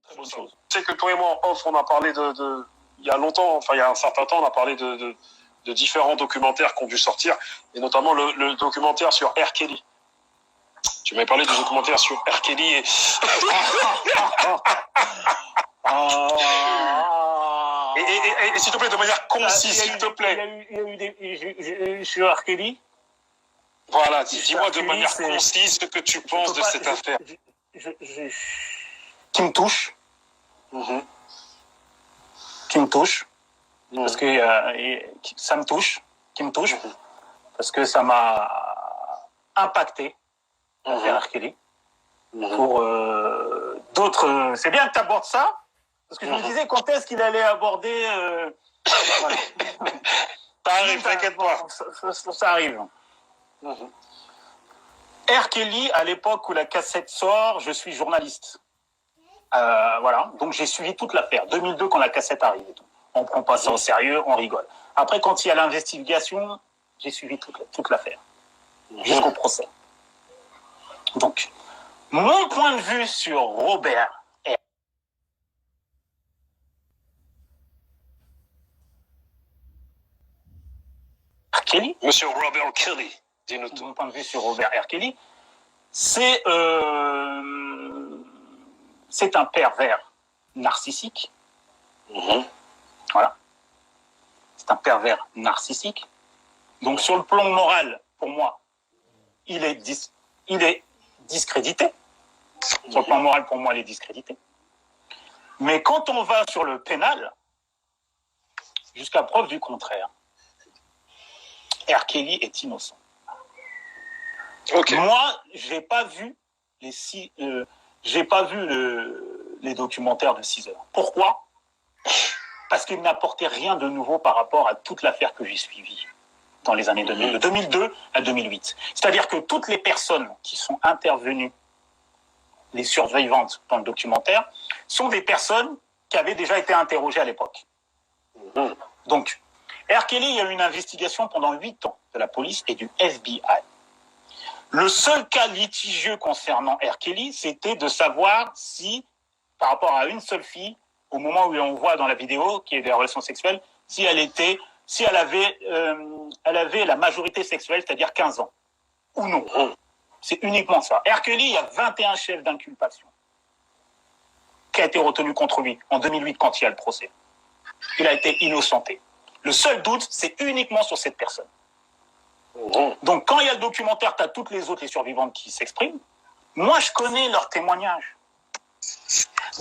Très bonne chose. Tu sais que toi et moi, en off, on a parlé il y a longtemps, enfin il y a un certain temps, on a parlé de différents documentaires qui ont dû sortir, et notamment le documentaire sur R. Kelly. Tu m'avais parlé du documentaire sur R. Kelly et... et s'il te plaît, de manière concise, s'il te plaît. Il y a eu des... sur R. Kelly. Voilà, dis-moi de manière concise ce que tu penses de cette affaire. Qui me touche. Qui me touche. Parce que ça me touche. Qui me touche. Parce que ça m'a impacté, l'affaire R. Kelly. Pour d'autres... C'est bien que tu abordes ça. Parce que je me disais quand est-ce qu'il allait aborder... voilà. Ça arrive, t'inquiète pas. Ça arrive. R. Kelly, à l'époque où la cassette sort, je suis journaliste. Voilà, donc j'ai suivi toute l'affaire. 2002, quand la cassette arrive. On prend pas ça au sérieux, on rigole. Après, quand il y a l'investigation, j'ai suivi toute l'affaire. Jusqu'au procès. Donc, mon point de vue sur Robert R. Kelly. Monsieur Robert Kelly, dis-nous tout. Mon point de vue sur Robert R. Kelly, c'est un pervers narcissique. Voilà. C'est un pervers narcissique. Donc, sur le plan moral, pour moi, il est discrédité. Sur le plan moral, pour moi, il est discrédité. Mais quand on va sur le pénal, jusqu'à preuve du contraire, R. Kelly est innocent. Okay. Moi, j'ai pas vu les documentaires de 6 heures. Pourquoi ? Parce qu'il n'apportait rien de nouveau par rapport à toute l'affaire que j'ai suivie dans les années 2000, de 2002 à 2008. C'est-à-dire que toutes les personnes qui sont intervenues, les survivantes dans le documentaire, sont des personnes qui avaient déjà été interrogées à l'époque. Donc, R. Kelly, il y a eu une investigation pendant 8 ans de la police et du FBI. Le seul cas litigieux concernant R. Kelly, c'était de savoir si, par rapport à une seule fille, au moment où on voit dans la vidéo, qui est des relations sexuelles, si elle avait la majorité sexuelle, c'est-à-dire 15 ans, ou non. C'est uniquement ça. R. Kelly, il y a 21 chefs d'inculpation qui a été retenu contre lui en 2008 quand il y a le procès. Il a été innocenté. Le seul doute, c'est uniquement sur cette personne. Donc, quand il y a le documentaire, tu as toutes les autres, les survivantes qui s'expriment. Moi, je connais leurs témoignages.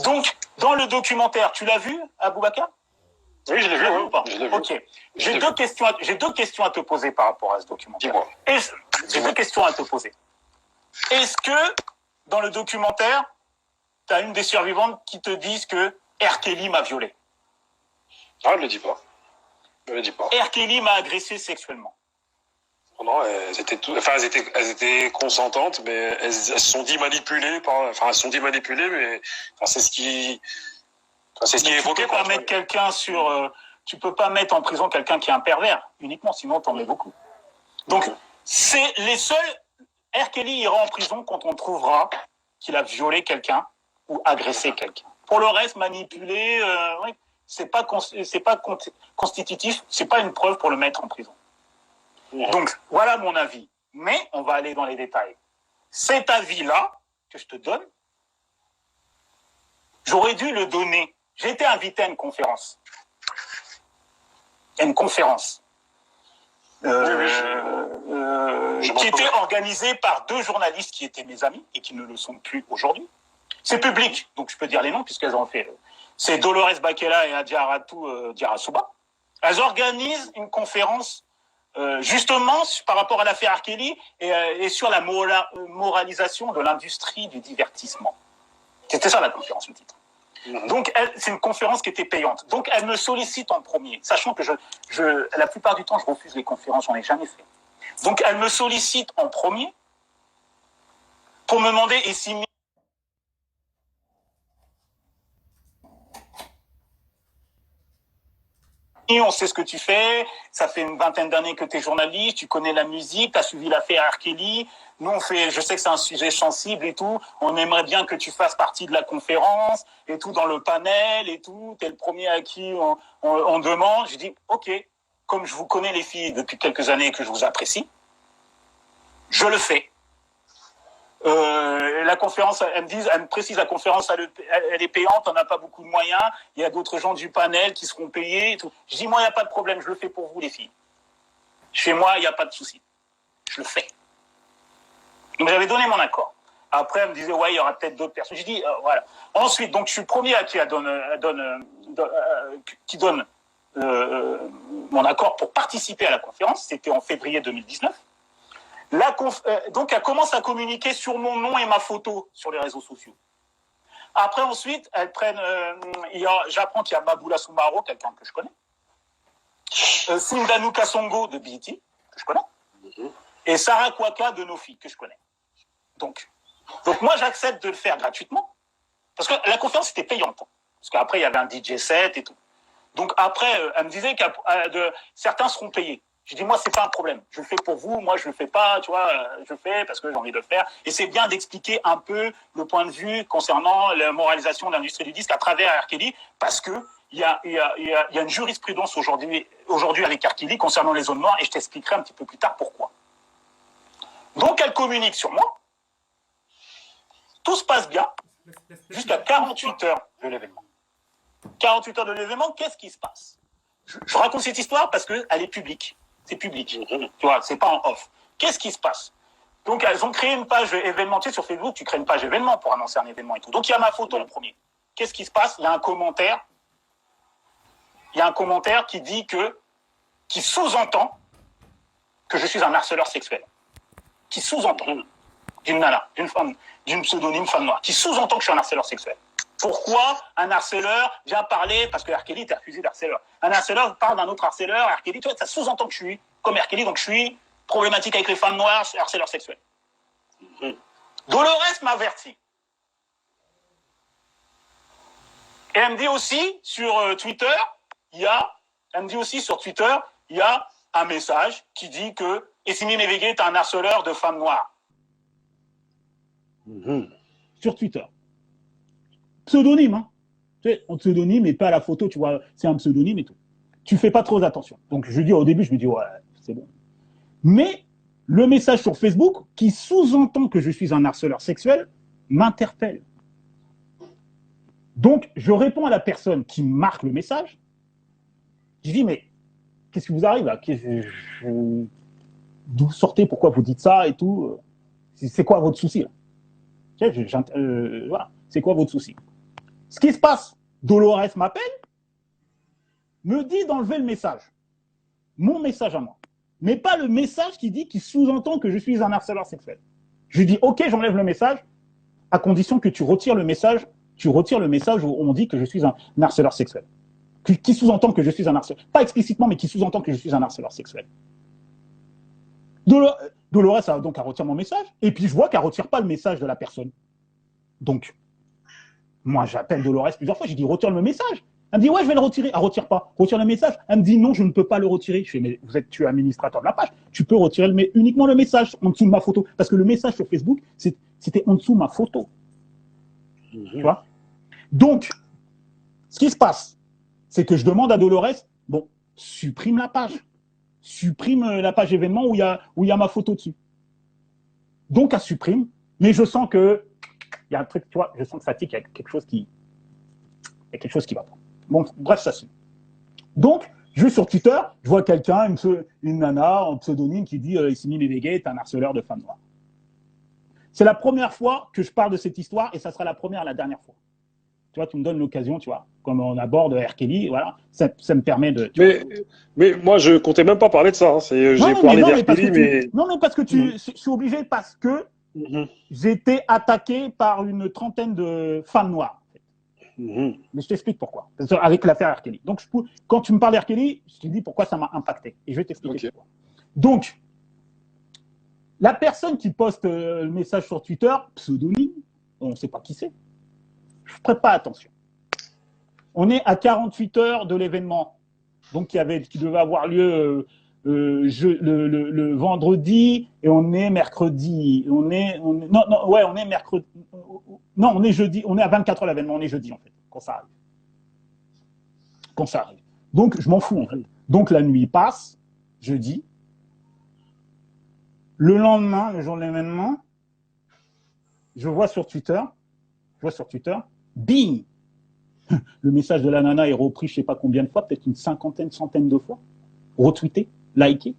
Donc, dans le documentaire, tu l'as vu, Aboubacar ? Oui, je l'ai vu, ou pas ? Ok. J'ai deux questions à te poser par rapport à ce documentaire. Dis-moi. J'ai 2 questions à te poser. Est-ce que, dans le documentaire, tu as une des survivantes qui te disent que R. Kelly m'a violé ? Ah, elle ne le dit pas. Elle ne le dit pas. R. Kelly m'a agressé sexuellement. Non, elles étaient consentantes, mais elles se sont dit manipulées elles se sont dit manipulées, mais c'est ce qui est évoqué. Tu peux pas mettre quelqu'un tu peux pas mettre en prison quelqu'un qui est un pervers, uniquement, sinon t'en mets beaucoup. Donc, c'est les seuls, R. Kelly ira en prison quand on trouvera qu'il a violé quelqu'un ou agressé quelqu'un. Pour le reste, manipuler, c'est pas constitutif, c'est pas une preuve pour le mettre en prison. Donc, voilà mon avis. Mais on va aller dans les détails. Cet avis-là, que je te donne, j'aurais dû le donner. J'ai été invité à une conférence. Qui était organisée par 2 journalistes qui étaient mes amis et qui ne le sont plus aujourd'hui. C'est public, donc je peux dire les noms puisqu'elles ont fait. C'est Dolores Bakela et Adjaratou Diarasouba. Elles organisent une conférence justement par rapport à l'affaire R. Kelly et sur la moralisation de l'industrie du divertissement. C'était ça la conférence, le titre. Donc, c'est une conférence qui était payante. Donc, elle me sollicite en premier, sachant que la plupart du temps, je refuse les conférences, j'en ai jamais fait. Donc, elle me sollicite en premier pour me demander et si on sait ce que tu fais, ça fait une vingtaine d'années que tu es journaliste, tu connais la musique, tu as suivi l'affaire R. Kelly. Nous, je sais que c'est un sujet sensible et tout, on aimerait bien que tu fasses partie de la conférence et tout, dans le panel et tout, tu es le premier à qui on demande. Je dis, ok, comme je vous connais les filles depuis quelques années et que je vous apprécie, je le fais. La conférence, elle me précise, la conférence, elle est payante, on n'a pas beaucoup de moyens, il y a d'autres gens du panel qui seront payés et tout. Je dis, moi, il n'y a pas de problème, je le fais pour vous, les filles. Chez moi, il n'y a pas de souci. Je le fais. Donc, j'avais donné mon accord. Après, elle me disait, ouais, il y aura peut-être d'autres personnes. Je dis, voilà. Ensuite, donc, je suis le premier à qui donne mon accord pour participer à la conférence. C'était en février 2019. Donc, elle commence à communiquer sur mon nom et ma photo sur les réseaux sociaux. Après, ensuite, j'apprends qu'il y a Maboula Soumaro, quelqu'un que je connais, Sindanu Kasongo de BET, que je connais, et Sarah Kwaka de Nofi, que je connais. Donc moi, j'accepte de le faire gratuitement, parce que la conférence était payante, parce qu'après, il y avait un DJ set et tout. Donc après, elle me disait que certains seront payés. Je dis, moi, c'est pas un problème. Je le fais pour vous. Moi, je le fais pas, tu vois. Je le fais parce que j'ai envie de le faire. Et c'est bien d'expliquer un peu le point de vue concernant la moralisation de l'industrie du disque à travers R. Kelly, parce que il y a une jurisprudence aujourd'hui avec R. Kelly concernant les zones noires, et je t'expliquerai un petit peu plus tard pourquoi. Donc, elle communique sur moi. Tout se passe bien jusqu'à 48 heures de l'événement. 48 heures de l'événement, qu'est-ce qui se passe? Je raconte cette histoire parce qu'elle est publique. C'est public. Tu vois, c'est pas en off. Qu'est-ce qui se passe? Donc, elles ont créé une page événementielle sur Facebook. Tu crées une page événement pour annoncer un événement et tout. Donc, il y a ma photo en premier. Qu'est-ce qui se passe? Il y a un commentaire. Qui sous-entend que je suis un harceleur sexuel. Qui sous-entend. D'une nana, d'une femme, d'une pseudonyme femme noire. Qui sous-entend que je suis un harceleur sexuel. Pourquoi un harceleur vient parler, parce que R. Kelly était accusé d'harceleur. Un harceleur parle d'un autre harceleur, R. Kelly, tu vois, ça sous-entend que je suis comme R. Kelly, donc je suis problématique avec les femmes noires, harceleur sexuel. Dolores m'avertit. Et elle me dit aussi sur Twitter, il y a un message qui dit que Essimi Mevege est un harceleur de femmes noires. Sur Twitter. Pseudonyme, hein. Tu sais, en pseudonyme et pas la photo, tu vois, c'est un pseudonyme et tout. Tu fais pas trop attention. Donc au début, je me dis, ouais, c'est bon. Mais le message sur Facebook, qui sous-entend que je suis un harceleur sexuel, m'interpelle. Donc, je réponds à la personne qui marque le message. Je dis, mais qu'est-ce qui vous arrive là? D'où sortez? Pourquoi vous dites ça et tout? C'est quoi votre souci là? Voilà. C'est quoi votre souci? Ce qui se passe, Dolores m'appelle, me dit d'enlever le message. Mon message à moi. Mais pas le message qui sous-entend que je suis un harceleur sexuel. Je lui dis, ok, j'enlève le message, à condition que tu retires le message où on dit que je suis un harceleur sexuel. Qui sous-entend que je suis un harceleur. Pas explicitement, mais qui sous-entend que je suis un harceleur sexuel. Dolores a donc à retirer mon message, et puis je vois qu'elle ne retire pas le message de la personne. Donc, moi, j'appelle Dolores plusieurs fois, j'ai dit, retire le message. Elle me dit, ouais, je vais le retirer. Elle ne retire pas. Retire le message. Elle me dit, non, je ne peux pas le retirer. Je fais, mais tu es administrateur de la page. Tu peux retirer uniquement le message en dessous de ma photo. Parce que le message sur Facebook, c'était en dessous de ma photo. Tu vois? Donc, ce qui se passe, c'est que je demande à Dolores, bon, supprime la page. Supprime la page événement où il y a ma photo dessus. Donc, elle supprime. Mais je sens que, il y a un truc, tu vois, je sens que ça tique, il y a quelque chose qui va pas. Bon, bref, ça suit. Donc, je vais sur Twitter, je vois quelqu'un, une nana en pseudonyme qui dit Essimi Mevege est un harceleur de femmes noires. C'est la première fois que je parle de cette histoire et ça sera la première et la dernière fois. Tu vois, tu me donnes l'occasion, tu vois, comme on aborde R. Kelly, voilà, ça me permet de… Mais moi, je comptais même pas parler de ça. Hein. J'ai parlé d'R. Kelly, mais… Non, mais parce que je suis obligé parce que j'ai été attaqué par une trentaine de femmes noires. Mais je t'explique pourquoi. Avec l'affaire R. Kelly. Donc, quand tu me parles d'R. Kelly, je te dis pourquoi ça m'a impacté. Et je vais t'expliquer pourquoi. Donc, la personne qui poste le message sur Twitter, pseudonyme, on ne sait pas qui c'est, je ne ferai pas attention. On est à 48 heures de l'événement. donc qui devait avoir lieu le vendredi, et on est mercredi. On est mercredi. Non, on est jeudi. On est à 24 heures l'événement. On est jeudi, en fait, quand ça arrive. Quand ça arrive. Donc, je m'en fous, en fait. Donc, la nuit passe, jeudi. Le lendemain, le jour de l'événement, je vois sur Twitter, bing, le message de la nana est repris je ne sais pas combien de fois, peut-être une cinquantaine, centaine de fois, retweeté, liké.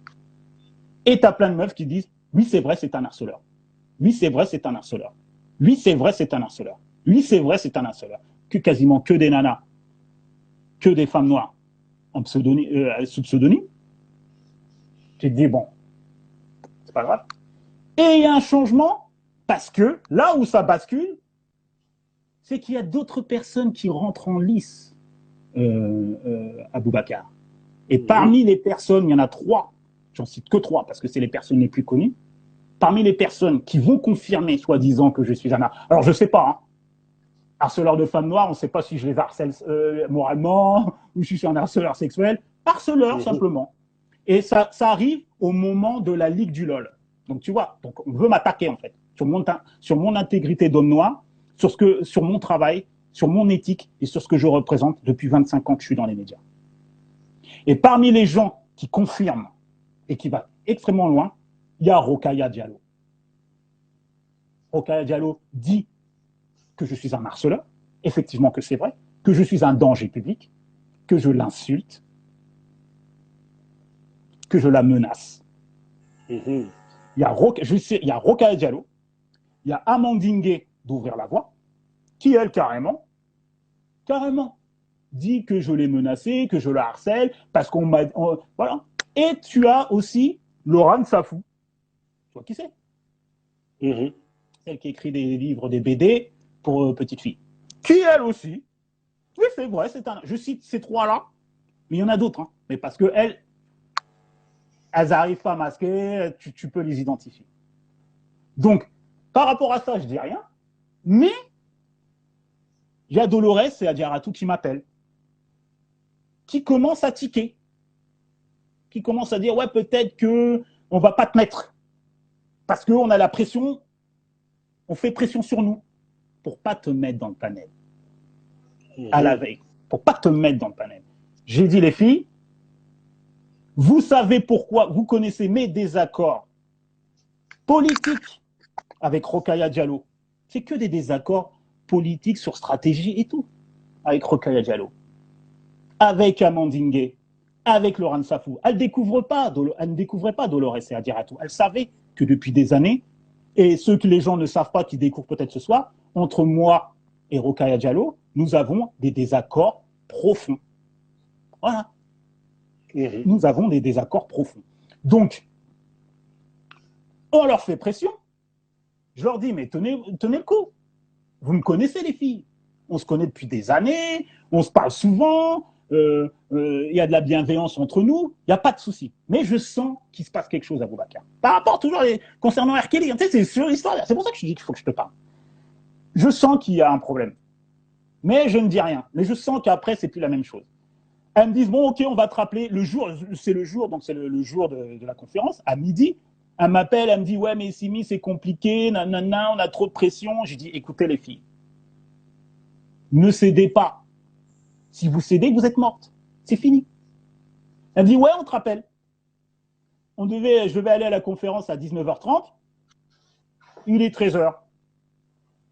Et tu as plein de meufs qui disent oui, c'est vrai, c'est un harceleur. Oui, c'est vrai, c'est un harceleur. Oui, c'est vrai, c'est un harceleur. Oui, c'est vrai, c'est un harceleur. Quasiment que des nanas, que des femmes noires en sous pseudonyme. Tu te dis bon, c'est pas grave. Et il y a un changement parce que là où ça bascule, c'est qu'il y a d'autres personnes qui rentrent en lice à Boubacar. Et parmi les personnes, il y en a 3, j'en cite que 3 parce que c'est les personnes les plus connues, parmi les personnes qui vont confirmer, soi-disant, que je suis un... Alors, je ne sais pas, hein. Harceleur de femmes noires, on ne sait pas si je les harcèle moralement ou si je suis un harceleur sexuel. Harceleur, simplement. Et ça arrive au moment de la Ligue du LOL. Donc, tu vois, donc on veut m'attaquer, en fait, sur mon intégrité d'homme noir, sur mon travail, sur mon éthique et sur ce que je représente depuis 25 ans que je suis dans les médias. Et parmi les gens qui confirment et qui va extrêmement loin, il y a Rokhaya Diallo. Rokhaya Diallo dit que je suis un harceleur, effectivement que c'est vrai, que je suis un danger public, que je l'insulte, que je la menace. Il y a Rokhaya Diallo, il y a Amandine d'Ouvrir la Voix, qui elle carrément, dit que je l'ai menacé, que je la harcèle, parce qu'on m'a... Voilà. Et tu as aussi Laurent Safou. Tu vois qui c'est? Celle qui écrit des livres, des BD pour petites filles. Qui elle aussi, oui c'est vrai, je cite ces 3-là, mais il y en a d'autres, hein, mais parce qu'elles n'arrivent pas à masquer, tu peux les identifier. Donc, par rapport à ça, je dis rien, mais il y a Dolores et Adiaratou qui m'appellent, qui commencent à tiquer, qui commencent à dire ouais, peut-être qu'on ne va pas te mettre, parce qu'on a la pression, on fait pression sur nous pour ne pas te mettre dans le panel. À la veille, pour ne pas te mettre dans le panel. J'ai dit les filles, vous savez pourquoi, vous connaissez mes désaccords politiques avec Rokhaya Diallo. C'est que des désaccords politiques sur stratégie et tout, avec Rokhaya Diallo, avec Amandine Gay, avec Laurent Safou. Elle ne découvrait pas Dolores et Adiaratou. Elle savait que depuis des années, et ceux que les gens ne savent pas, qui découvrent peut-être ce soir, entre moi et Rokhaya Diallo, nous avons des désaccords profonds. Voilà. Nous avons des désaccords profonds. Donc, on leur fait pression. Je leur dis, mais tenez le coup. Vous me connaissez, les filles. On se connaît depuis des années, on se parle souvent, il y a de la bienveillance entre nous, il n'y a pas de souci. Mais je sens qu'il se passe quelque chose à Boubacar. Par rapport toujours concernant R. Kelly, tu sais, c'est sur l'histoire. C'est pour ça que je dis qu'il faut que je te parle. Je sens qu'il y a un problème. Mais je ne dis rien. Mais je sens qu'après, c'est plus la même chose. Elles me disent, bon, ok, on va te rappeler. C'est le jour de la conférence, à midi. Elle m'appelle, elle me dit, ouais, mais Simi, c'est compliqué, nanana, on a trop de pression. J'ai dit, écoutez les filles, ne cédez pas. Si vous cédez, vous êtes morte. C'est fini. Elle me dit, ouais, on te rappelle. Je devais aller à la conférence à 19h30. Il est 13h.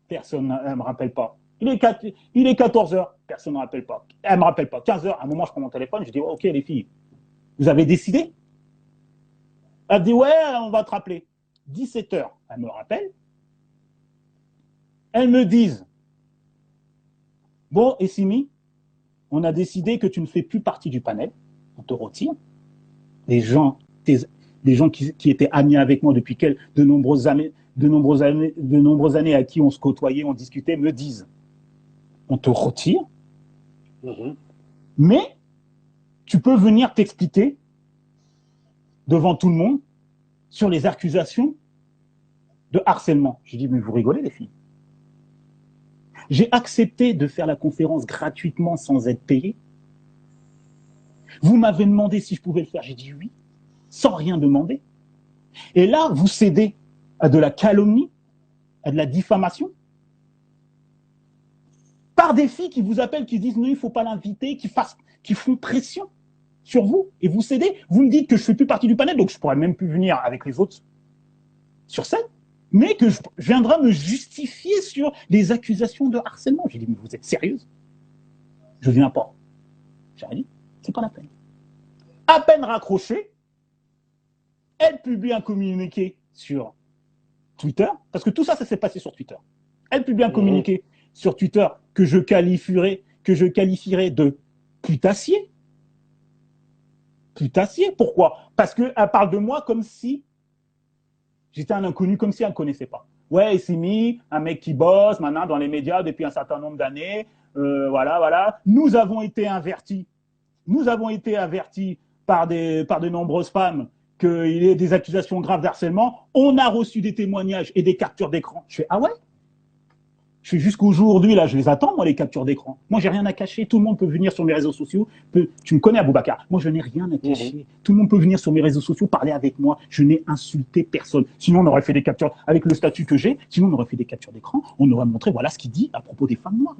Personne ne me rappelle pas. Il est 14h. Personne ne me rappelle pas. Elle ne me rappelle pas. 15h, à un moment, je prends mon téléphone, je dis, ok, les filles, vous avez décidé? Elle me dit, ouais, on va te rappeler. 17h, elle me rappelle. Elles me disent, bon, Simi, on a décidé que tu ne fais plus partie du panel. On te retire. Les gens qui étaient amis avec moi depuis de nombreuses années à qui on se côtoyait, on discutait, me disent, on te retire, mais tu peux venir t'expliquer devant tout le monde sur les accusations de harcèlement. J'ai dit, mais vous rigolez, les filles. J'ai accepté de faire la conférence gratuitement sans être payé. Vous m'avez demandé si je pouvais le faire, j'ai dit oui, sans rien demander. Et là, vous cédez à de la calomnie, à de la diffamation, par des filles qui vous appellent, qui disent non, il ne faut pas l'inviter, qui font pression sur vous, et vous cédez. Vous me dites que je ne fais plus partie du panel, donc je ne pourrais même plus venir avec les autres sur scène, mais que je viendrai me justifier sur des accusations de harcèlement. J'ai dit, mais vous êtes sérieuse? Je ne viens pas. J'ai dit, c'est pas la peine. À peine raccroché, elle publie un communiqué sur Twitter, parce que tout ça, ça s'est passé sur Twitter. Elle publie un communiqué sur Twitter que je qualifierais de putassier. Putassier, pourquoi? Parce qu'elle parle de moi comme si j'étais un inconnu, comme si elle ne me connaissait pas. Ouais, Simi, un mec qui bosse maintenant dans les médias depuis un certain nombre d'années. Voilà. Nous avons été avertis par de nombreuses femmes qu'il y ait des accusations graves d'harcèlement. On a reçu des témoignages et des captures d'écran. Je fais, ah ouais? Je fais jusqu'aujourd'hui, là, je les attends, moi, les captures d'écran. Moi, j'ai rien à cacher. Tout le monde peut venir sur mes réseaux sociaux. Tu me connais, Aboubacar. Moi, je n'ai rien à cacher. Tout le monde peut venir sur mes réseaux sociaux, parler avec moi. Je n'ai insulté personne. Sinon, on aurait fait des captures, avec le statut que j'ai, sinon, on aurait fait des captures d'écran. On aurait montré, voilà ce qu'il dit à propos des femmes noires.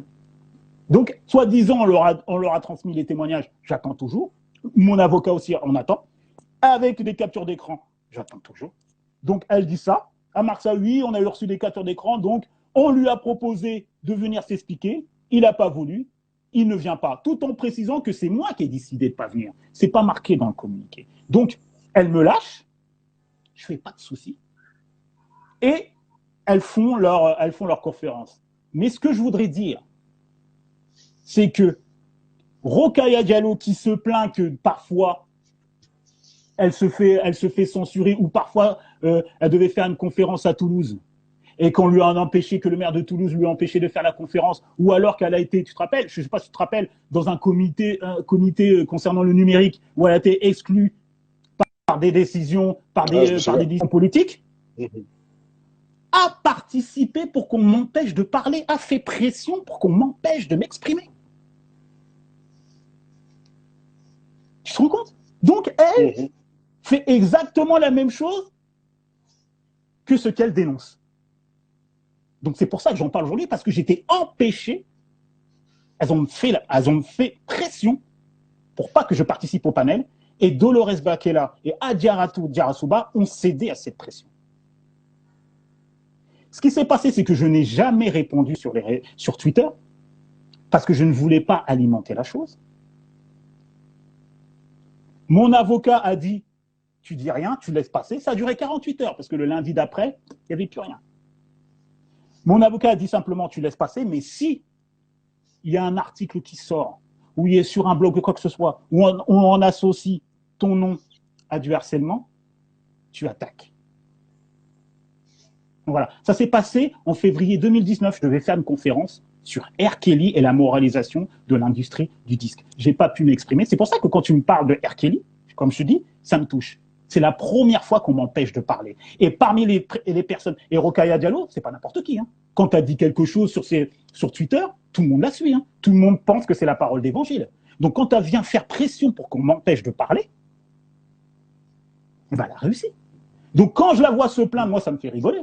Donc, soi-disant, on leur a transmis les témoignages. J'attends toujours. Mon avocat aussi, on attend. Avec des captures d'écran, j'attends toujours. Donc, elle dit ça. À Marsa, oui, on a reçu des captures d'écran, donc on lui a proposé de venir s'expliquer. Il n'a pas voulu. Il ne vient pas. Tout en précisant que c'est moi qui ai décidé de ne pas venir. Ce n'est pas marqué dans le communiqué. Donc, elle me lâche. Je ne fais pas de soucis. Et elles font leur conférence. Mais ce que je voudrais dire, c'est que Rokhaya Diallo, qui se plaint que parfois elle se fait censurer, ou parfois elle devait faire une conférence à Toulouse et qu'on lui a empêché, que le maire de Toulouse lui a empêché de faire la conférence, ou alors qu'elle a été, tu te rappelles, je ne sais pas si tu te rappelles, dans un comité concernant le numérique, où elle a été exclue par des décisions, par des décisions politiques, a participé pour qu'on m'empêche de parler, a fait pression pour qu'on m'empêche de m'exprimer. Tu te rends compte? Donc elle fait exactement la même chose que ce qu'elle dénonce. Donc c'est pour ça que j'en parle aujourd'hui, parce que j'étais empêché. Elles ont fait pression pour pas que je participe au panel, et Dolores Bakela et Adjaratou Diarasuba ont cédé à cette pression. Ce qui s'est passé, c'est que je n'ai jamais répondu sur Twitter, parce que je ne voulais pas alimenter la chose. Mon avocat a dit, tu dis rien, tu laisses passer. Ça a duré 48 heures, parce que le lundi d'après, il n'y avait plus rien. Mon avocat a dit simplement, tu laisses passer, mais si il y a un article qui sort, ou il est sur un blog ou quoi que ce soit, où on associe ton nom à du harcèlement, tu attaques. Donc voilà, ça s'est passé en février 2019. Je devais faire une conférence sur R. Kelly et la moralisation de l'industrie du disque. Je n'ai pas pu m'exprimer. C'est pour ça que quand tu me parles de R. Kelly, comme je te dis, ça me touche. C'est la première fois qu'on m'empêche de parler. Et parmi les personnes, et Rokhaya Diallo, c'est pas n'importe qui. Hein. Quand tu as dit quelque chose sur Twitter, tout le monde la suit. Hein. Tout le monde pense que c'est la parole d'évangile. Donc quand tu viens faire pression pour qu'on m'empêche de parler, elle a réussi. Donc quand je la vois se plaindre, moi ça me fait rigoler.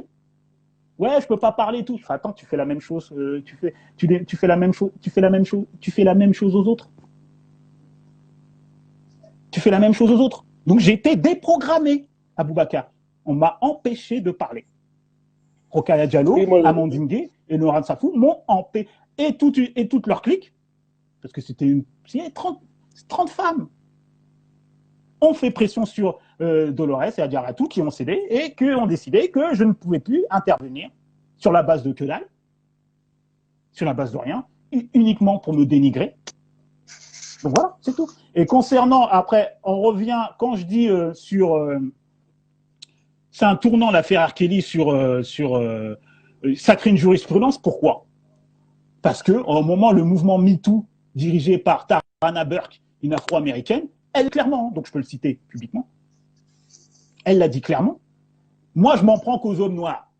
Ouais, je peux pas parler et tout. Attends, tu fais la même chose, tu fais la même chose aux autres. Tu fais la même chose aux autres. Donc j'ai été déprogrammé, Aboubacar. On m'a empêché de parler. Rokhaya Diallo, Amandine Gay et Noran Safou m'ont empêché. Et toute leur clique, parce que c'était 30 femmes, ont fait pression sur Dolores et Adjaratou, qui ont cédé et qui ont décidé que je ne pouvais plus intervenir sur la base de que dalle, sur la base de rien, uniquement pour me dénigrer. Donc voilà, c'est tout. Et concernant, après, on revient, quand je dis c'est un tournant l'affaire R. Kelly ça crée une jurisprudence, pourquoi? Parce que au moment, le mouvement MeToo, dirigé par Tarana Burke, une afro-américaine, elle clairement, donc je peux le citer publiquement, elle l'a dit clairement, moi je m'en prends qu'aux hommes noirs.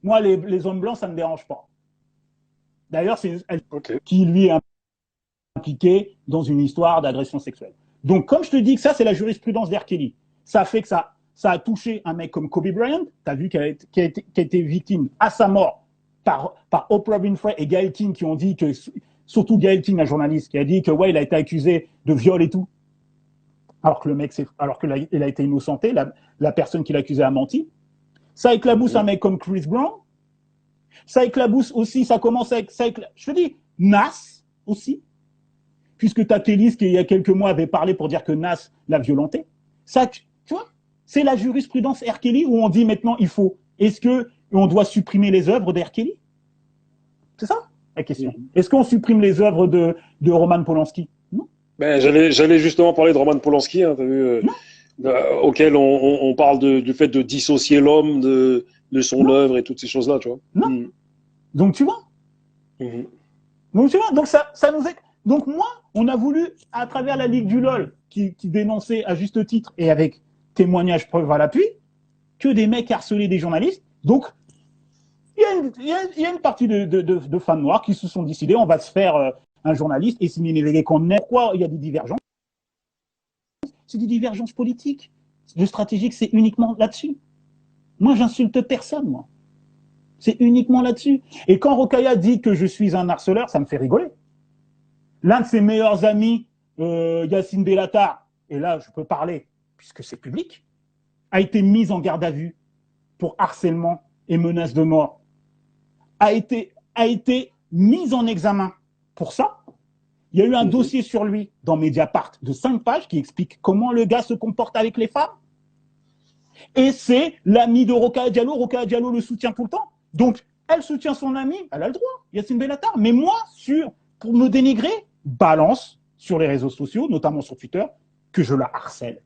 Moi, les hommes blancs, ça ne me dérange pas. D'ailleurs, c'est elle qui lui est impliquée dans une histoire d'agression sexuelle. Donc, comme je te dis que ça, c'est la jurisprudence d'R. Kelly, ça fait que ça a touché un mec comme Kobe Bryant, tu as vu qui a été victime à sa mort par Oprah Winfrey et Gayle King qui ont dit que, surtout Gayle King, la journaliste, qui a dit que ouais, il a été accusé de viol et tout, alors que le mec, il a été innocenté, la personne qui l'accusait a menti. Ça éclabousse un mec comme Chris Brown. Ça éclabousse aussi, ça commence avec, je te dis, Nas aussi, puisque tu as Télis qui, il y a quelques mois, avait parlé pour dire que Nas l'a violenté. Ça, tu vois, c'est la jurisprudence R. Kelly où on dit maintenant, est-ce qu'on doit supprimer les œuvres d'R. Kelly? C'est ça la question. Est-ce qu'on supprime les œuvres de Roman Polanski? Non. Ben, j'allais justement parler de Roman Polanski, hein, t'as vu, auquel on parle du fait de dissocier l'homme de son œuvre et toutes ces choses-là, tu vois. Non. Donc tu vois. Donc tu vois. Donc ça nous est. Donc moi, on a voulu, à travers la Ligue du LOL, qui dénonçait à juste titre et avec témoignages, preuves à l'appui, que des mecs harcelaient des journalistes. Donc il y a une partie de fans noirs qui se sont décidés, on va se faire un journaliste et signer qu'on est. Pourquoi il y a des divergences? C'est des divergences politiques. Le stratégique, c'est uniquement là-dessus. Moi, j'insulte personne, moi. C'est uniquement là-dessus. Et quand Rokhaya dit que je suis un harceleur, ça me fait rigoler. L'un de ses meilleurs amis, Yacine Bellatar, et là, je peux parler, puisque c'est public, a été mis en garde à vue pour harcèlement et menace de mort. A été mis en examen pour ça. Il y a eu un dossier sur lui dans Mediapart de 5 pages qui explique comment le gars se comporte avec les femmes. Et c'est l'ami de Rokhaya Diallo. Rokhaya Diallo le soutient tout le temps. Donc, elle soutient son ami, elle a le droit, Yacine Bellatar. Mais moi, pour me dénigrer, balance sur les réseaux sociaux, notamment sur Twitter, que je la harcèle,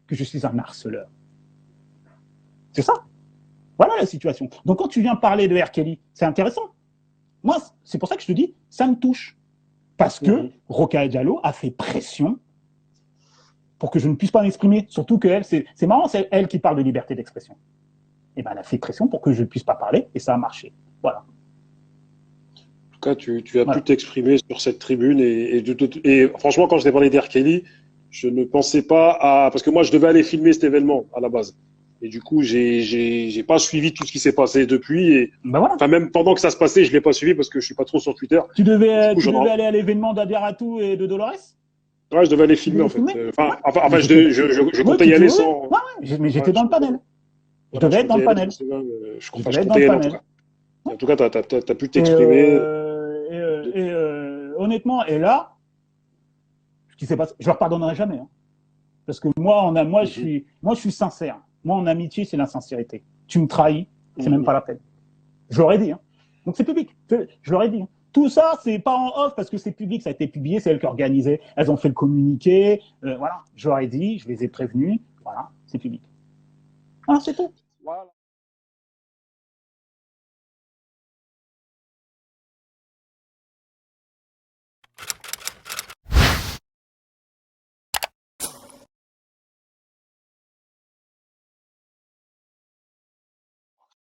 que je suis un harceleur. C'est ça. Voilà la situation. Donc, quand tu viens parler de R. Kelly, c'est intéressant. Moi, c'est pour ça que je te dis, ça me touche. Parce que Rokhaya Diallo a fait pression pour que je ne puisse pas m'exprimer. Surtout qu'elle, c'est marrant, c'est elle qui parle de liberté d'expression. Et ben, elle a fait pression pour que je ne puisse pas parler et ça a marché. Voilà. En tout cas, tu as pu t'exprimer sur cette tribune et franchement, quand je t'ai parlé d'R. Kelly, je ne pensais pas à... Parce que moi, je devais aller filmer cet événement à la base. Et du coup, j'ai pas suivi tout ce qui s'est passé depuis. Et, ben voilà. Enfin, même pendant que ça se passait, je l'ai pas suivi parce que je suis pas trop sur Twitter. Tu devais aller à l'événement d'Adiaratou et de Dolores? Ouais, je devais aller filmer en fait. Enfin, je comptais y aller sans. Ouais, mais j'étais dans le panel. Je devais être dans le panel. Je comptais y aller en tout cas. En tout cas, t'as pu t'exprimer. Honnêtement, et là, ce qui s'est passé, je leur pardonnerai jamais. Hein. Parce que moi, je suis sincère. Moi, en amitié, c'est la sincérité. Tu me trahis, c'est même pas la peine. Je leur ai dit. Hein. Donc, c'est public. Je leur ai dit. Hein. Tout ça, c'est pas en off parce que c'est public, ça a été publié, c'est elles qui organisaient. Elles ont fait le communiqué. Voilà. Je leur ai dit, je les ai prévenus. Voilà, c'est public. Voilà, c'est tout. Voilà.